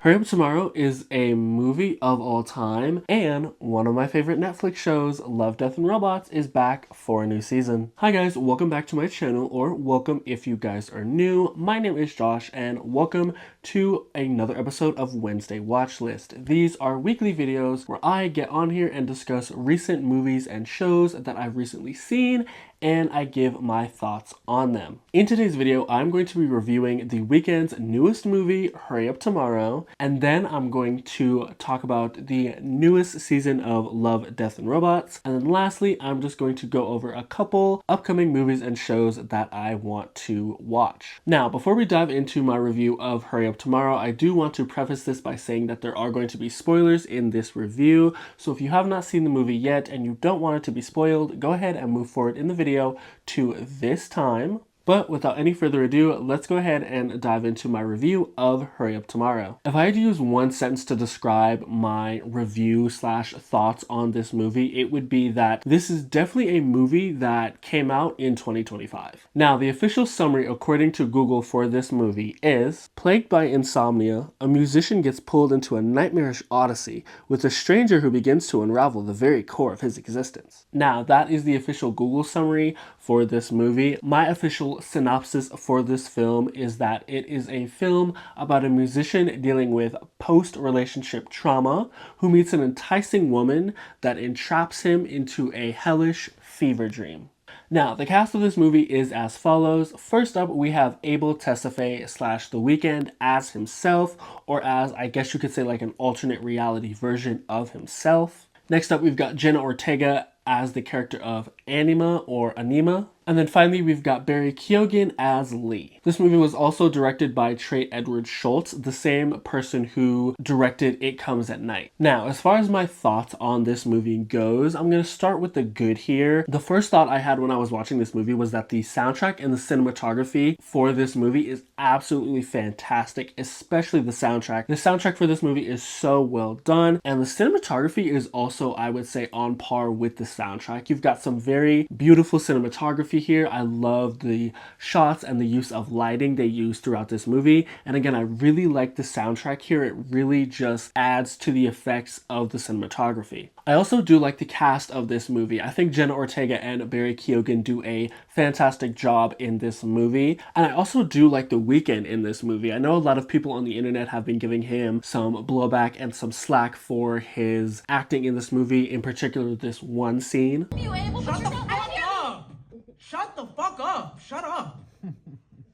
Hurry Up Tomorrow is a movie of all time, and one of my favorite Netflix shows, Love, Death, and Robots, is back for a new season. Hi guys, welcome back to my channel, or welcome if you guys are new. My name is Josh, and welcome to another episode of Wednesday Watchlist. These are weekly videos where I get on here and discuss recent movies and shows that I've recently seen, and I give my thoughts on them. In today's video, I'm going to be reviewing the weekend's newest movie, Hurry Up Tomorrow, and then I'm going to talk about the newest season of Love, Death, and Robots, and then lastly, I'm just going to go over a couple upcoming movies and shows that I want to watch. Now, before we dive into my review of Hurry Up Tomorrow, I do want to preface this by saying that there are going to be spoilers in this review, so if you have not seen the movie yet and you don't want it to be spoiled, go ahead and move forward in the video to this time. But without any further ado, let's go ahead and dive into my review of Hurry Up Tomorrow. If I had to use one sentence to describe my review slash thoughts on this movie, it would be that this is definitely a movie that came out in 2025. Now, the official summary according to Google for this movie is: plagued by insomnia, a musician gets pulled into a nightmarish odyssey with a stranger who begins to unravel the very core of his existence. Now, that is the official Google summary for this movie. My official synopsis for this film is that it is a film about a musician dealing with post-relationship trauma who meets an enticing woman that entraps him into a hellish fever dream. Now, the cast of this movie is as follows. First up, we have Abel Tesfaye / The Weeknd as himself, or as, I guess you could say, like an alternate reality version of himself. Next up, we've got Jenna Ortega as the character of Anima or Anima. And then finally, we've got Barry Keoghan as Lee. This movie was also directed by Trey Edward Schultz, the same person who directed It Comes at Night. Now, as far as my thoughts on this movie goes, I'm going to start with the good here. The first thought I had when I was watching this movie was that the soundtrack and the cinematography for this movie is absolutely fantastic, especially the soundtrack. The soundtrack for this movie is so well done, and the cinematography is also, I would say, on par with the soundtrack. You've got some very beautiful cinematography here. I love the shots and the use of lighting they use throughout this movie. And again, I really like the soundtrack here. It really just adds to the effects of the cinematography. I also do like the cast of this movie. I think Jenna Ortega and Barry Keoghan do a fantastic job in this movie. And I also do like The Weeknd in this movie. I know a lot of people on the internet have been giving him some blowback and some slack for his acting in this movie, in particular this one scene. Shut the fuck up! Shut up!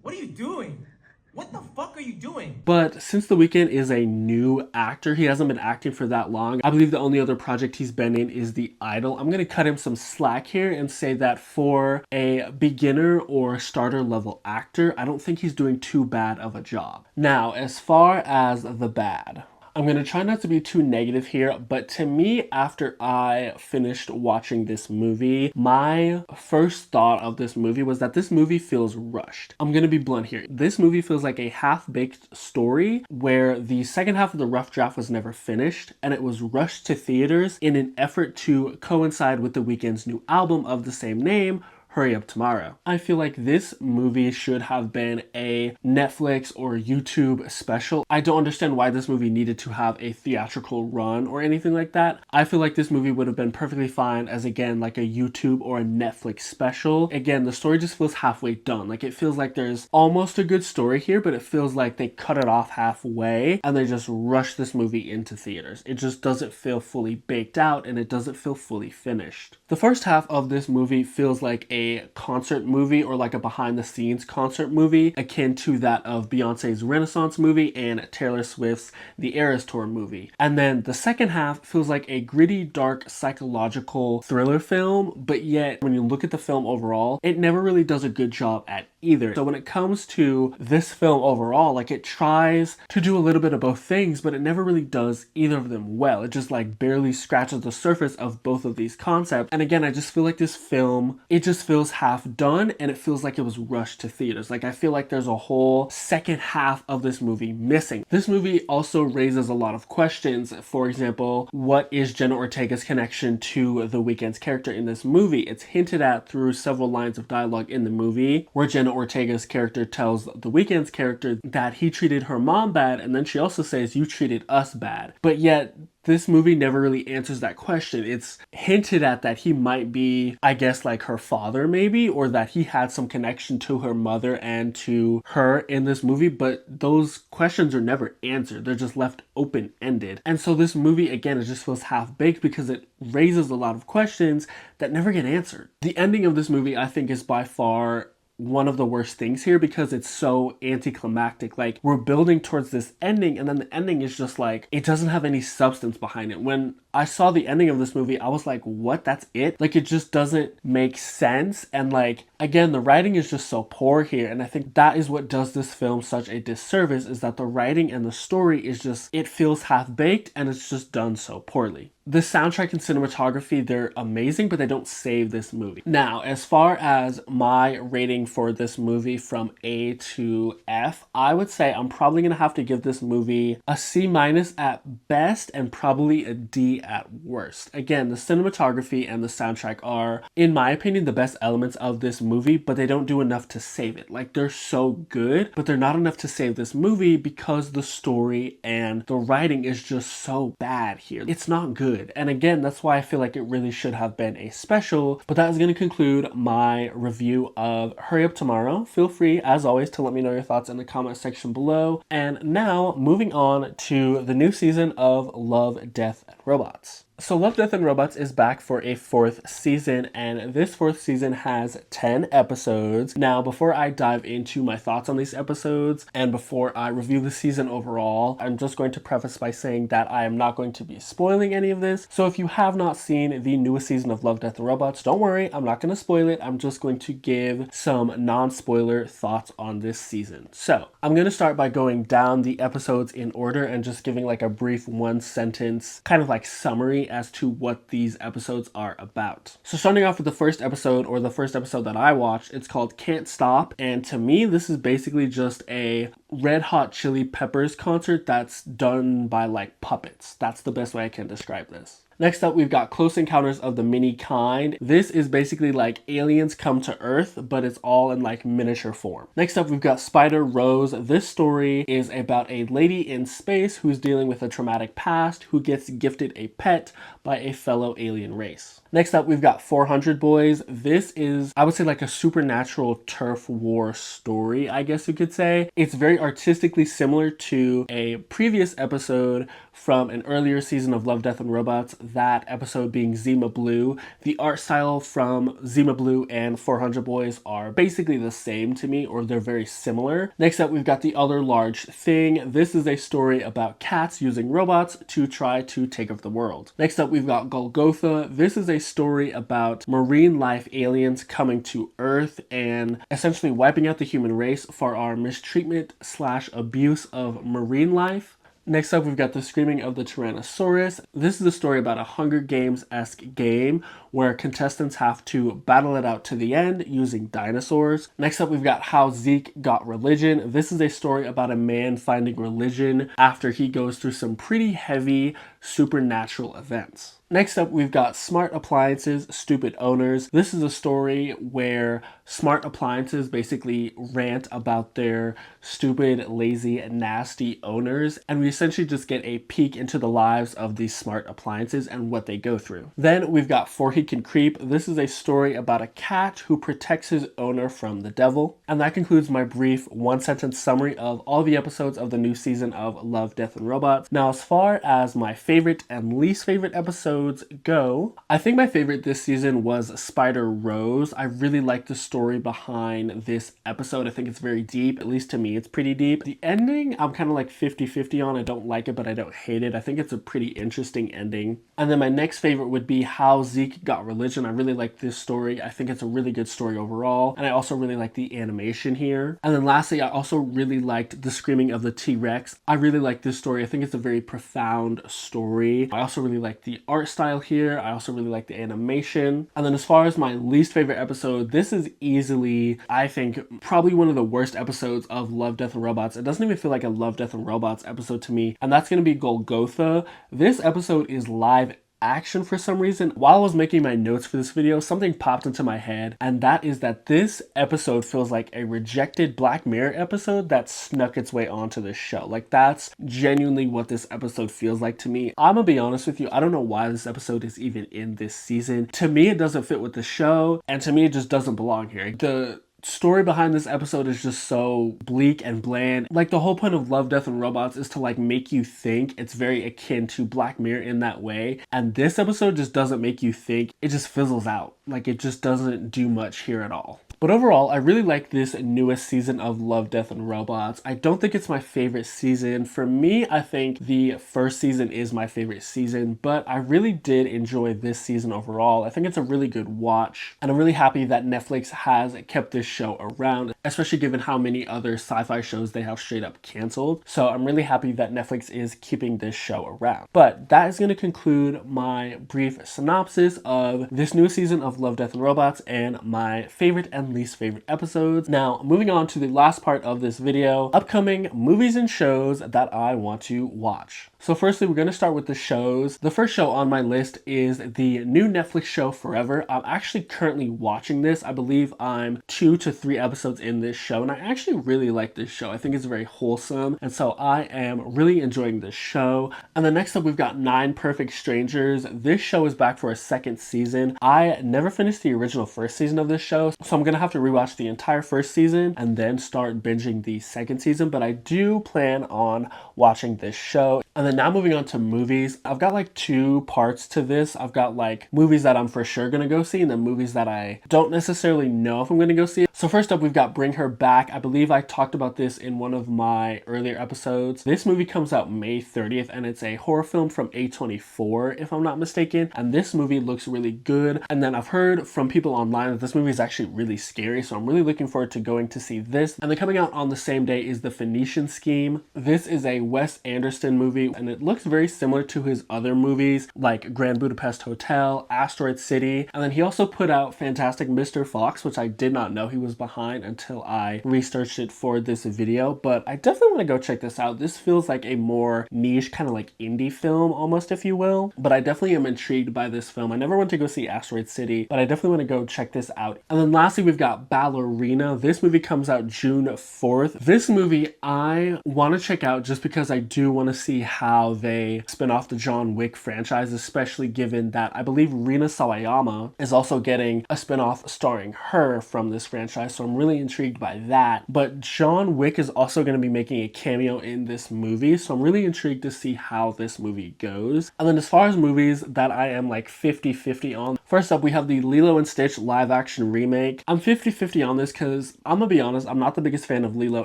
What are you doing? What the fuck are you doing? But since The Weeknd is a new actor, he hasn't been acting for that long. I believe the only other project he's been in is The Idol. I'm going to cut him some slack here and say that for a beginner or starter level actor, I don't think he's doing too bad of a job. Now, as far as the bad, I'm going to try not to be too negative here, but to me, after I finished watching this movie, my first thought of this movie was that this movie feels rushed. I'm going to be blunt here. This movie feels like a half-baked story where the second half of the rough draft was never finished, and it was rushed to theaters in an effort to coincide with The Weeknd's new album of the same name, Hurry Up Tomorrow. I feel like this movie should have been a Netflix or YouTube special. I don't understand why this movie needed to have a theatrical run or anything like that. I feel like this movie would have been perfectly fine as, again, like a YouTube or a Netflix special. Again, the story just feels halfway done. Like, it feels like there's almost a good story here, but it feels like they cut it off halfway and they just rushed this movie into theaters. It just doesn't feel fully baked out, and it doesn't feel fully finished. The first half of this movie feels like a concert movie, or like a behind the scenes concert movie, akin to that of Beyonce's Renaissance movie and Taylor Swift's The Eras Tour movie. And then the second half feels like a gritty, dark, psychological thriller film, but yet when you look at the film overall, it never really does a good job at either. So when it comes to this film overall, like, it tries to do a little bit of both things, but it never really does either of them well. It just like barely scratches the surface of both of these concepts. And again, I just feel like this film, it just feels half done and it feels like it was rushed to theaters. Like I feel like there's a whole second half of this movie missing. This movie also raises a lot of questions. For example, what is Jenna Ortega's connection to The Weeknd's character in this movie? It's hinted at through several lines of dialogue in the movie where Jenna Ortega's character tells The Weeknd's character that he treated her mom bad, and then she also says, you treated us bad. But yet this movie never really answers that question. It's hinted at that he might be, I guess, like her father maybe, or that he had some connection to her mother and to her in this movie, but those questions are never answered. They're just left open-ended. And so this movie, again, it just feels half-baked because it raises a lot of questions that never get answered. The ending of this movie, I think, is by far one of the worst things here because it's so anticlimactic. Like, we're building towards this ending and then the ending is just like, it doesn't have any substance behind it. When I saw the ending of this movie, I was like, what? That's it? Like, it just doesn't make sense. And like, again, the writing is just so poor here. And I think that is what does this film such a disservice, is that the writing and the story is just, it feels half-baked and it's just done so poorly. The soundtrack and cinematography, they're amazing, but they don't save this movie. Now, as far as my rating for this movie from A to F, I would say I'm probably going to have to give this movie a C- at best and probably a D at worst. Again, the cinematography and the soundtrack are, in my opinion, the best elements of this movie, but they don't do enough to save it. Like, they're so good, but they're not enough to save this movie because the story and the writing is just so bad here. It's not good. And again, that's why I feel like it really should have been a special. But that is going to conclude my review of Hurry Up Tomorrow. Feel free, as always, to let me know your thoughts in the comment section below. And now, moving on to the new season of Love, Death, and Robots. So Love, Death, and Robots is back for a 4th season, and this 4th season has 10 episodes. Now, before I dive into my thoughts on these episodes, and before I review the season overall, I'm just going to preface by saying that I am not going to be spoiling any of this. So if you have not seen the newest season of Love, Death, and Robots, don't worry, I'm not going to spoil it. I'm just going to give some non-spoiler thoughts on this season. So I'm going to start by going down the episodes in order and just giving like a brief one-sentence kind of like summary as to what these episodes are about. So starting off with the first episode, or the first episode that I watched, it's called Can't Stop, and to me this is basically just a Red Hot Chili Peppers concert that's done by like puppets. That's the best way I can describe this. Next up, we've got Close Encounters of the Mini Kind. This is basically like aliens come to Earth, but it's all in like miniature form. Next up, we've got Spider Rose. This story is about a lady in space who's dealing with a traumatic past who gets gifted a pet by a fellow alien race. Next up, we've got 400 Boys. This is, I would say, like a supernatural turf war story, I guess you could say. It's very artistically similar to a previous episode from an earlier season of Love, Death, and Robots, that episode being Zima Blue. The art style from Zima Blue and 400 Boys are basically the same to me, or they're very similar. Next up, we've got The Other Large Thing. This is a story about cats using robots to try to take over the world. Next up, we've got Golgotha. This is a story about marine life aliens coming to Earth and essentially wiping out the human race for our mistreatment / abuse of marine life. Next up, we've got The Screaming of the Tyrannosaurus. This is a story about a Hunger Games-esque game where contestants have to battle it out to the end using dinosaurs. Next up, we've got How Zeke Got Religion. This is a story about a man finding religion after he goes through some pretty heavy supernatural events. Next up, we've got Smart Appliances, Stupid Owners. This is a story where smart appliances basically rant about their stupid, lazy, nasty owners, and we essentially just get a peek into the lives of these smart appliances and what they go through. Then we've got For He Can Creep. This is a story about a cat who protects his owner from the devil. And that concludes my brief one-sentence summary of all the episodes of the new season of Love, Death, and Robots. Now, as far as my favorite and least favorite episodes go, I think my favorite this season was Spider Rose. I really like the story behind this episode. I think it's very deep. At least to me, it's pretty deep. The ending, I'm kind of like 50-50 on. I don't like it, but I don't hate it. I think it's a pretty interesting ending. And then my next favorite would be How Zeke Got Religion. I really like this story. I think it's a really good story overall. And I also really like the animation here. And then lastly, I also really liked The Screaming of the T-Rex. I really like this story. I think it's a very profound story. story. I also really like the art style here. I also really like the animation. And then as far as my least favorite episode, this is easily, I think, probably one of the worst episodes of Love, Death, and Robots. It doesn't even feel like a Love, Death, and Robots episode to me, and that's going to be Golgotha. This episode is live action for some reason. While I was making my notes for this video, something popped into my head, and that is that this episode feels like a rejected Black Mirror episode that snuck its way onto the show. Like, that's genuinely what this episode feels like to me. I'm gonna be honest with you, I don't know why this episode is even in this season. To me, it doesn't fit with the show, and to me, it just doesn't belong here. The story behind this episode is just so bleak and bland. Like, the whole point of Love, Death, and Robots is to like make you think. It's very akin to Black Mirror in that way, and this episode just doesn't make you think. It just fizzles out. Like, it just doesn't do much here at all. But overall, I really like this newest season of Love, Death, and Robots. I don't think it's my favorite season. For me, I think the first season is my favorite season, but I really did enjoy this season overall. I think it's a really good watch, and I'm really happy that Netflix has kept this show around, especially given how many other sci-fi shows they have straight up canceled. So I'm really happy that Netflix is keeping this show around. But that is going to conclude my brief synopsis of this newest season of Love, Death, and Robots and my favorite and least favorite episodes. Now, moving on to the last part of this video, upcoming movies and shows that I want to watch. So firstly, we're going to start with the shows. The first show on my list is the new Netflix show Forever. I'm actually currently watching this. I believe I'm 2 to 3 episodes in this show, and I actually really like this show. I think it's very wholesome, and so I am really enjoying this show. And then next up, we've got 9 Perfect Strangers. This show is back for a second season. I never finished the original first season of this show, so I'm going to have to rewatch the entire first season and then start binging the second season, but I do plan on watching this show. And then now moving on to movies, I've got like 2 parts to this. I've got like movies that I'm for sure gonna go see, and then movies that I don't necessarily know if I'm gonna go see. So first up, we've got Bring Her Back. I believe I talked about this in one of my earlier episodes. This movie comes out May 30th, and it's a horror film from A24, if I'm not mistaken. And this movie looks really good. And then I've heard from people online that this movie is actually really scary, so I'm really looking forward to going to see this. And then coming out on the same day is The Phoenician Scheme. This is a Wes Anderson movie, and it looks very similar to his other movies like Grand Budapest Hotel, Asteroid City, and then he also put out Fantastic Mr. Fox, which I did not know he was behind until I researched it for this video. But I definitely want to go check this out. This feels like a more niche, kind of like indie film almost, if you will, but I definitely am intrigued by this film. I never went to go see Asteroid City, but I definitely want to go check this out. And then lastly, we've got Ballerina. This movie comes out June 4th. This movie I want to check out just because I do want to see how they spin off the John Wick franchise, especially given that I believe Rina Sawayama is also getting a spin-off starring her from this franchise, so I'm really intrigued by that. But John Wick is also going to be making a cameo in this movie, so I'm really intrigued to see how this movie goes. And then as far as movies that I am like 50-50 on, first up we have the Lilo and Stitch live action remake. I'm 50-50 on this because I'm gonna be honest, I'm not the biggest fan of Lilo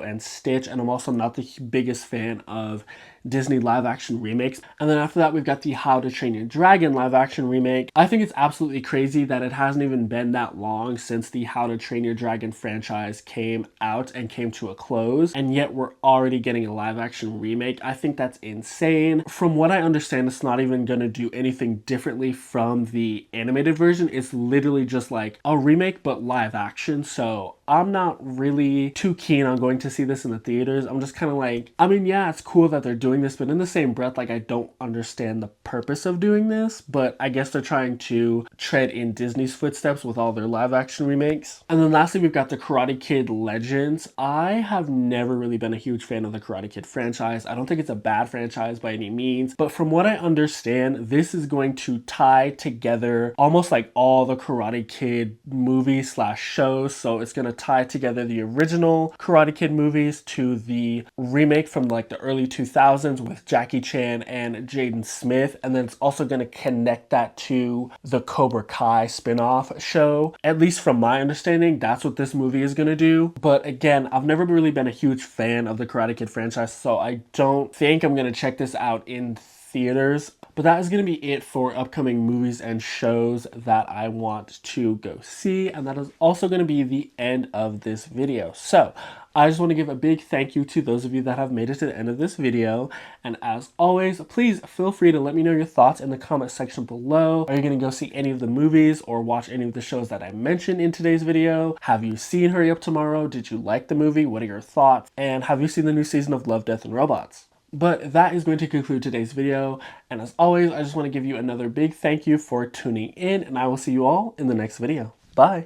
and Stitch, and I'm also not the biggest fan of Disney live action remakes. And then after that, we've got the How to Train Your Dragon live action remake. I think it's absolutely crazy that it hasn't even been that long since the How to Train Your Dragon franchise came out and came to a close, and yet we're already getting a live action remake. I think that's insane. From what I understand, it's not even going to do anything differently from the animated version. It's literally just like a remake but live action, so I'm not really too keen on going to see this in the theaters. I'm just kind of like, I mean, yeah, it's cool that they're doing this, but in the same breath, like, I don't understand the purpose of doing this, but I guess they're trying to tread in Disney's footsteps with all their live action remakes. And then lastly, we've got the Karate Kid Legends. I have never really been a huge fan of the Karate Kid franchise. I don't think it's a bad franchise by any means, but from what I understand, this is going to tie together almost like all the Karate Kid movies slash shows. So it's going to tie together the original Karate Kid movies to the remake from like the early 2000s with Jackie Chan and Jaden Smith, and then it's also going to connect that to the Cobra Kai spin-off show. At least from my understanding, that's what this movie is going to do. But again, I've never really been a huge fan of the Karate Kid franchise, so I don't think I'm going to check this out in theaters. But that is going to be it for upcoming movies and shows that I want to go see. And that is also going to be the end of this video. So I just want to give a big thank you to those of you that have made it to the end of this video. And as always, please feel free to let me know your thoughts in the comment section below. Are you going to go see any of the movies or watch any of the shows that I mentioned in today's video? Have you seen Hurry Up Tomorrow? Did you like the movie? What are your thoughts? And have you seen the new season of Love, Death, and Robots? But that is going to conclude today's video. And as always, I just want to give you another big thank you for tuning in, and I will see you all in the next video. Bye.